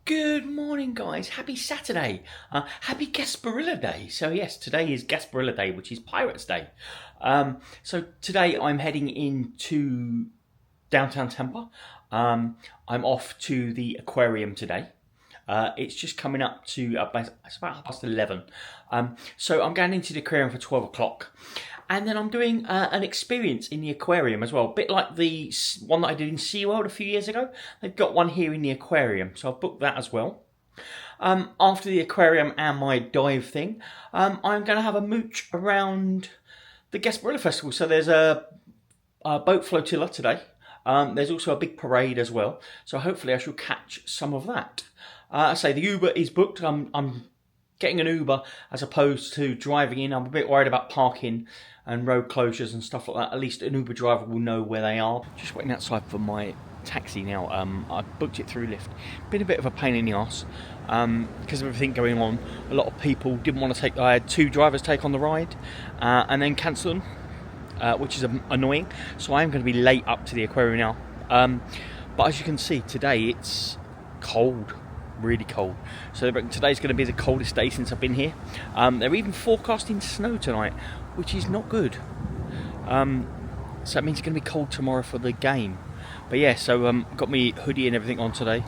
Good morning, guys. Happy Saturday. Happy Gasparilla Day. So yes, today is Gasparilla Day, which is Pirates Day. So today I'm heading into downtown Tampa. I'm off to the aquarium today. It's just coming up to, it's about 11:30. So I'm going into the aquarium for 12 o'clock. And then I'm doing an experience in the aquarium as well. A bit like the one that I did in SeaWorld a few years ago. They've got one here in the aquarium, so I've booked that as well. After the aquarium and my dive thing, I'm going to have a mooch around the Gasparilla Festival. So there's a boat flotilla today. There's also a big parade as well. So hopefully I shall catch some of that. I say the Uber is booked. I'm getting an Uber as opposed to driving in. I'm a bit worried about parking and road closures and stuff like that. At least an Uber driver will know where they are. Just waiting outside for my taxi now. I booked it through Lyft. Been a bit of a pain in the arse because of everything going on. A lot of people didn't want to take. I had two drivers take on the ride and then cancel them, which is annoying. So I am going to be late up to the aquarium now. But as you can see, today it's cold. Really cold. So today's going to be the coldest day since I've been here. They're even forecasting snow tonight, which is not good. So it means it's going to be cold tomorrow for the game. But yeah, so got me hoodie and everything on today.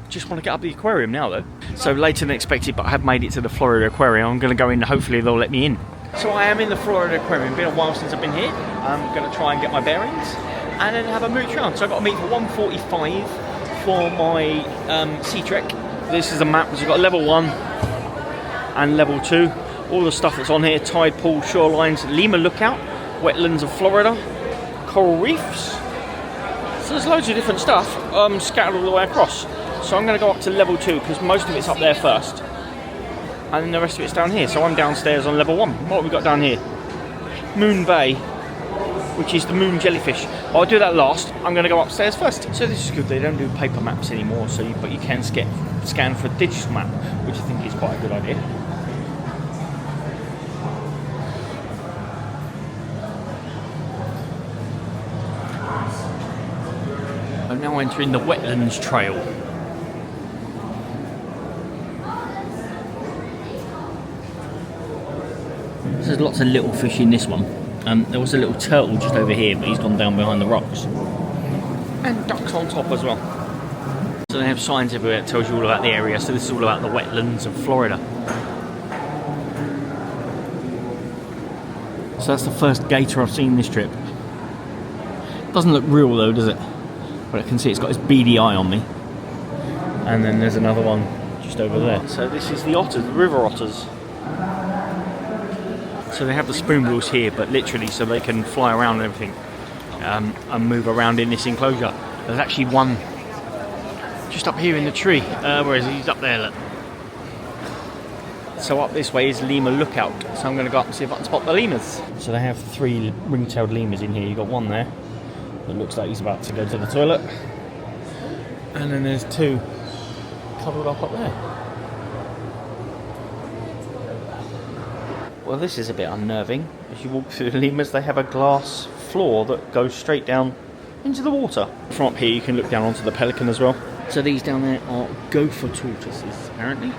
Just want to get up the aquarium now though. So later than expected, but I have made it to the Florida aquarium. I'm going to go in, hopefully they'll let me in. So I am in the Florida aquarium. It's been a while since I've been here. I'm going to try and get my bearings and then have a mooch around. So I've got to meet for 1:45 for my sea trek. This is a map which has got level 1 and level 2. All the stuff that's on here: tide pool, shorelines, Lima Lookout, wetlands of Florida, coral reefs. So there's loads of different stuff scattered all the way across. So I'm going to go up to level 2 because most of it's up there first, and then the rest of it's down here. So I'm downstairs on level 1. What have we got down here? Moon Bay, which is the moon jellyfish. I'll do that last. I'm going to go upstairs first. So this is good. They don't do paper maps anymore, but you can scan for a digital map, which I think is quite a good idea. I'm now entering the wetlands trail. There's lots of little fish in this one. There was a little turtle just over here, but he's gone down behind the rocks. And ducks on top as well. So they have signs everywhere that tells you all about the area. So this is all about the wetlands of Florida. So that's the first gator I've seen this trip. Doesn't look real though, does it? But I can see it's got its beady eye on me. And then there's another one just over there. So this is the otters, the river otters. So they have the spoonbills here, but literally so they can fly around and everything and move around in this enclosure. There's actually one just up here in the tree. Where is he? He's up there, look. So up this way is Lima Lookout. So I'm going to go up and see if I can spot the lemurs. So they have 3 ring-tailed lemurs in here. You've got one there that looks like he's about to go to the toilet. And then there's 2 cuddled up there. Well, this is a bit unnerving. As you walk through the lemurs, they have a glass floor that goes straight down into the water. From up here, you can look down onto the pelican as well. So these down there are gopher tortoises, apparently.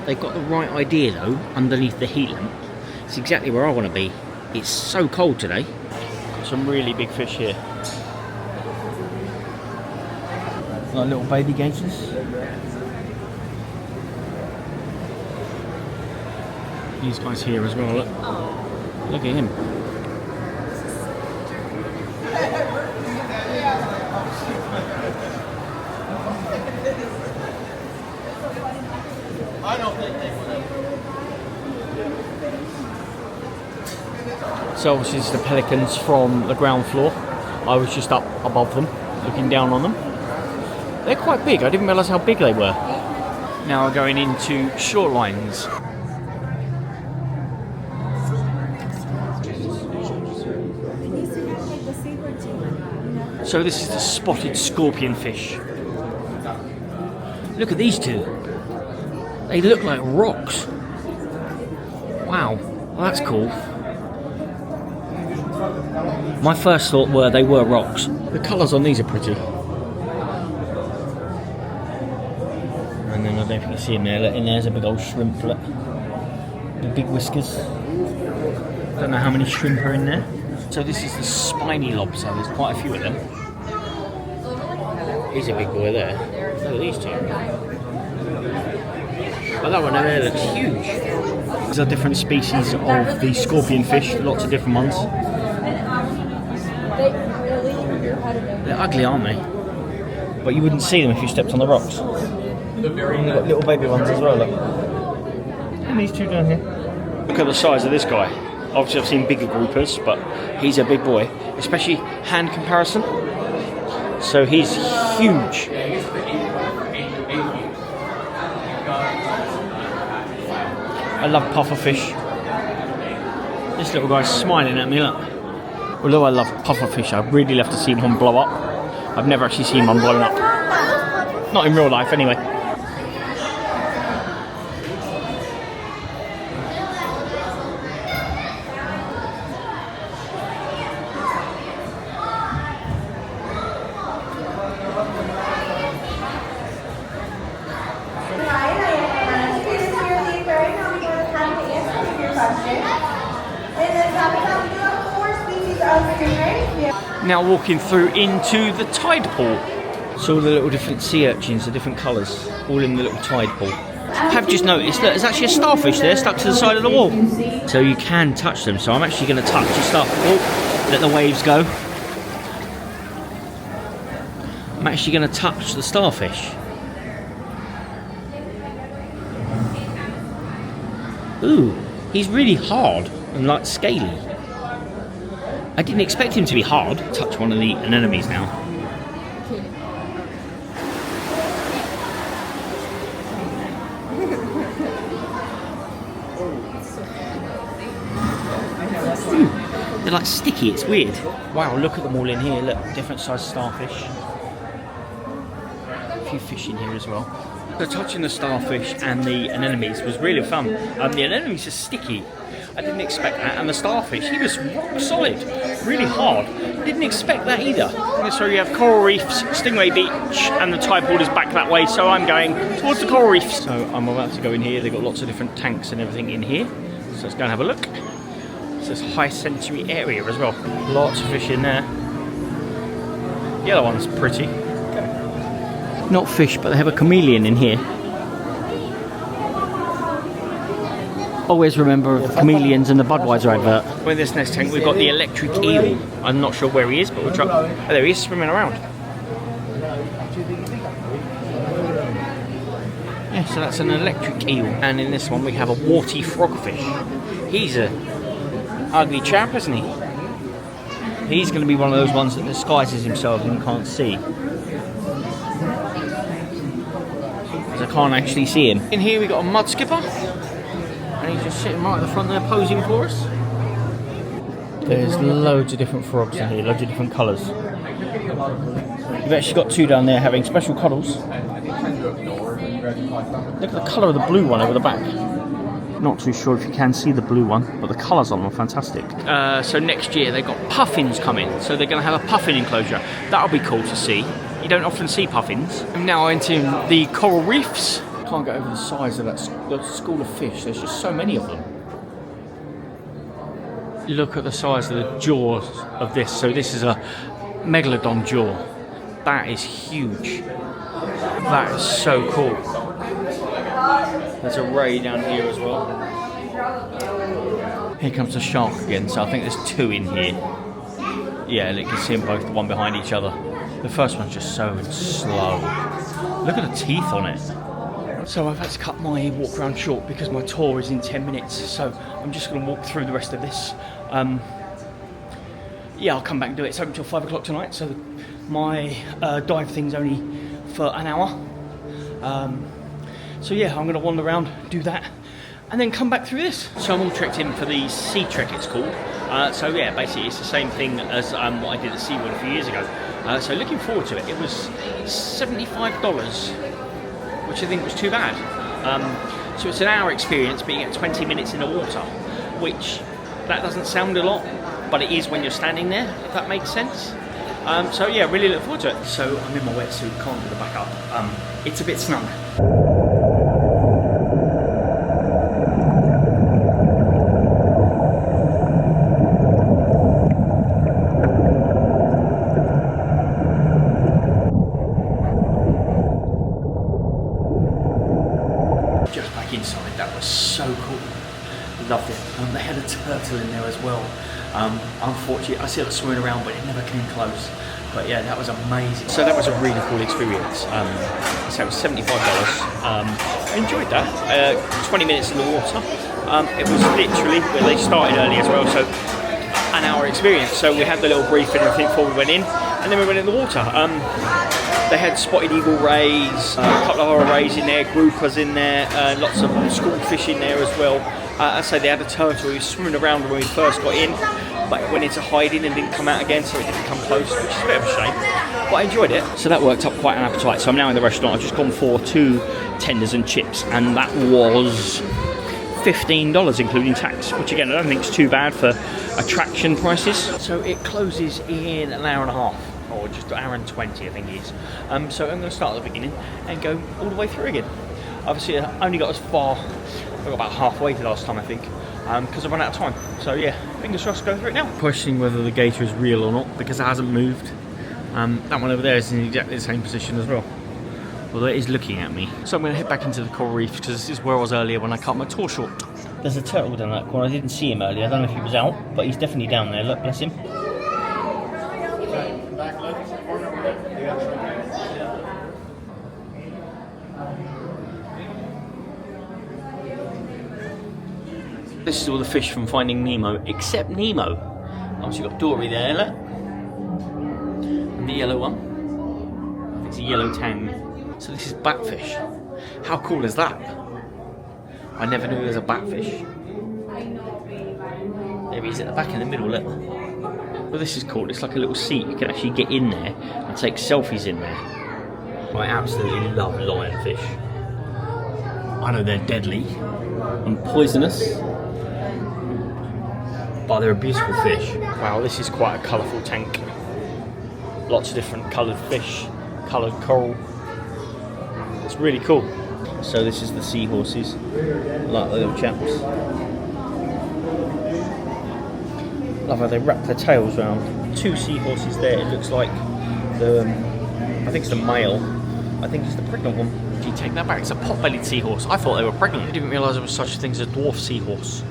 They've got the right idea, though, underneath the heat lamp. It's exactly where I want to be. It's so cold today. Some really big fish here. Like little baby gators. These guys here as well, look. Look at him. So obviously this is the pelicans from the ground floor. I was just up above them, looking down on them. They're quite big. I didn't realise how big they were. Now we're going into shorelines. So this is the spotted scorpion fish. Look at these 2. They look like rocks. Wow, well, that's cool. My first thought were they were rocks. The colours on these are pretty. don't know if you can see him there. Look, in there's a big old shrimp. Look. The big whiskers. Don't know how many shrimp are in there. So this is the spiny lobster. There's quite a few of them. Here's a big boy there. Look at these two. But that one there looks huge. These are different species of the scorpion fish. Lots of different ones. They're ugly, aren't they? But you wouldn't see them if you stepped on the rocks. And they've got little baby ones as well, look. And these two down here. Look at the size of this guy. Obviously I've seen bigger groupers, but he's a big boy. Especially hand comparison. So he's huge. I love pufferfish. This little guy's smiling at me, look. Although I love pufferfish, I'd really love to see one blow up. I've never actually seen one blown up. Not in real life, anyway. Now walking through into the tide pool. So all the little different sea urchins, the different colours, all in the little tide pool. I have just noticed that there's actually a starfish there stuck to the side of the wall. So you can touch them, so I'm actually going to touch the starfish. Oh, let the waves go. I'm actually going to touch the starfish. Ooh, he's really hard and like scaly. I didn't expect him to be hard. Touch one of the anemones now. They're like sticky, it's weird. Wow, look at them all in here. Look, different size starfish. A few fish in here as well. So touching the starfish and the anemones was really fun. The anemones are sticky. I didn't expect that, and the starfish, he was rock solid, really hard. Didn't expect that either. So you have coral reefs, Stingray Beach, and the tide pool is back that way, so I'm going towards the coral reefs. So I'm about to go in here. They've got lots of different tanks and everything in here. So let's go and have a look. So it's a high sensory area as well. Lots of fish in there. The other one's pretty. Not fish, but they have a chameleon in here. Always remember the chameleons and the Budweiser advert. In this next tank we've got the electric eel. I'm not sure where he is, but we'll try. Oh, there he is, swimming around. Yeah, so that's an electric eel. And in this one we have a warty frogfish. He's a ugly chap, isn't he? He's going to be one of those ones that disguises himself and you can't see. Because I can't actually see him. In here we got a mud skipper. And he's just sitting right at the front there posing for us. There's loads of different frogs in here, loads of different colours. You've actually got two down there having special cuddles. Look at the colour of the blue one over the back. Not too sure if you can see the blue one, but the colours on them are fantastic. So next year they've got puffins coming, so they're going to have a puffin enclosure. That'll be cool to see. You don't often see puffins. I'm now into the coral reefs. Can't get over the size of that school of fish. There's just so many of them. Look at the size of the jaws of this. So this is a megalodon jaw. That is huge. That is so cool. There's a ray down here as well. Here comes the shark again. So I think there's two in here. Yeah, you can see them both, one behind each other. The first one's just so slow. Look at the teeth on it. So I've had to cut my walk around short because my tour is in 10 minutes. So I'm just going to walk through the rest of this. Yeah, I'll come back and do it. It's open until 5 o'clock tonight. So my dive thing's only for an hour. So yeah, I'm going to wander around, do that, and then come back through this. So I'm all trekked in for the Sea Trek, it's called. So yeah, basically it's the same thing as what I did at SeaWorld a few years ago. So looking forward to it. It was $75, which I think was too bad. So it's an hour experience, but you get 20 minutes in the water, which that doesn't sound a lot, but it is when you're standing there, if that makes sense. So yeah, really look forward to it. So I'm in my wetsuit, can't do the back up. It's a bit snug. well. Unfortunately, I see it swimming around, but it never came close. But yeah, that was amazing. So that was a really cool experience. So it was $75. I enjoyed that. 20 minutes in the water. It was literally, well, they started early as well, so an hour experience. So we had the little briefing and everything before we went in, and then we went in the water. They had spotted eagle rays, a couple of other rays in there, groupers in there, lots of school fish in there as well. So they had a turtle who was swimming around when we first got in, but it went into hiding and didn't come out again, so it didn't come close, which is a bit of a shame. But I enjoyed it. So that worked up quite an appetite. So I'm now in the restaurant. I've just gone for 2 tenders and chips, and that was $15 including tax, which again I don't think is too bad for attraction prices. So it closes in an hour and a half, or just an hour and 20 I think it is. So I'm going to start at the beginning and go all the way through again. Obviously I only got as far, I got about halfway the last time I think, because I ran out of time. So yeah, fingers crossed, go through it now. Questioning whether the gator is real or not because it hasn't moved. That one over there is in exactly the same position as well, although it is looking at me. So I'm going to head back into the coral reef because this is where I was earlier when I cut my tour short. There's a turtle down that corner. I didn't see him earlier. I don't know if he was out, but he's definitely down there. Look, bless him. This is all the fish from Finding Nemo, except Nemo. Obviously got Dory there, look. And the yellow one. I think it's a yellow tang. So this is batfish. How cool is that? I never knew there was a batfish. There he is at the back in the middle, look. Well, this is cool. It's like a little seat. You can actually get in there and take selfies in there. I absolutely love lionfish. I know they're deadly and poisonous, but they're a beautiful fish. Wow, this is quite a colourful tank. Lots of different coloured fish, coloured coral. It's really cool. So this is the seahorses, like the little chaps. Love how they wrap their tails around. 2 seahorses there. It looks like the, I think it's the male. I think it's the pregnant one. Do you take that back? It's a pot-bellied seahorse. I thought they were pregnant. I didn't realise there was such a thing as a dwarf seahorse.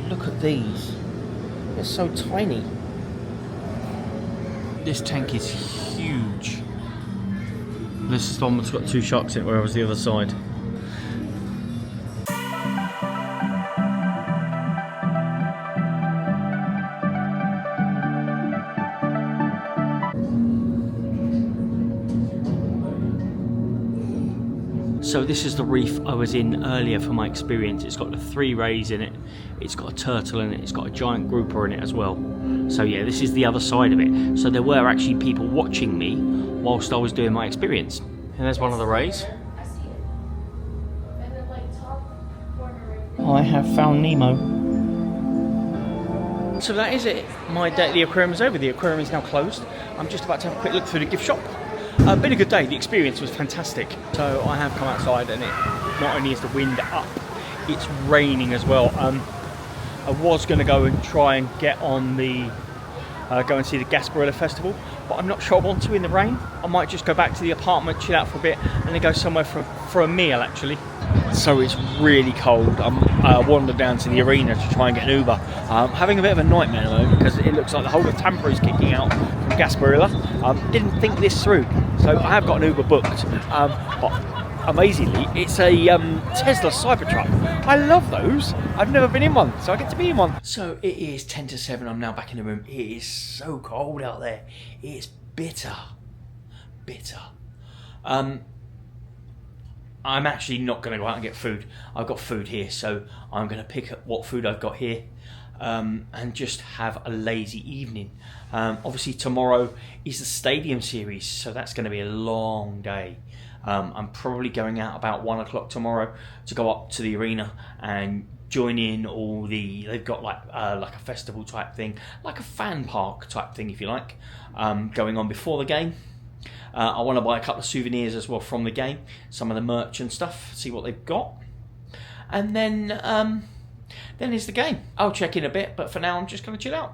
Look at these. They're so tiny. This tank is huge. This is the one that's got 2 sharks in it, where I was the other side. So this is the reef I was in earlier for my experience. It's got the 3 rays in it, it's got a turtle in it, it's got a giant grouper in it as well. So yeah, this is the other side of it. So there were actually people watching me whilst I was doing my experience. And there's one of the rays. I have found Nemo. So that is it. My day at the aquarium is over. The aquarium is now closed. I'm just about to have a quick look through the gift shop. Been a good day. The experience was fantastic. So I have come outside, and it not only is the wind up, it's raining as well. I was going to go and try and get on the go and see the Gasparilla Festival, but I'm not sure I want to in the rain. I might just go back to the apartment, chill out for a bit, and then go somewhere for a meal actually. So it's really cold. I wandered down to the arena to try and get an Uber. Having a bit of a nightmare at the moment because it looks like the whole of Tampa is kicking out from Gasparilla. Didn't think this through, so I have got an Uber booked. But amazingly, it's a Tesla Cybertruck. I love those. I've never been in one, so I get to be in one. So it is 10 to 7. I'm now back in the room. It is so cold out there. It's bitter. I'm actually not going to go out and get food. I've got food here, so I'm going to pick up what food I've got here and just have a lazy evening. Obviously tomorrow is the stadium series, so that's going to be a long day. I'm probably going out about 1 o'clock tomorrow to go up to the arena and join in all the, they've got like a festival type thing, like a fan park type thing if you like, going on before the game. I want to buy a couple of souvenirs as well from the game, some of the merch and stuff, see what they've got. And then is the game. I'll check in a bit, but for now I'm just going to chill out.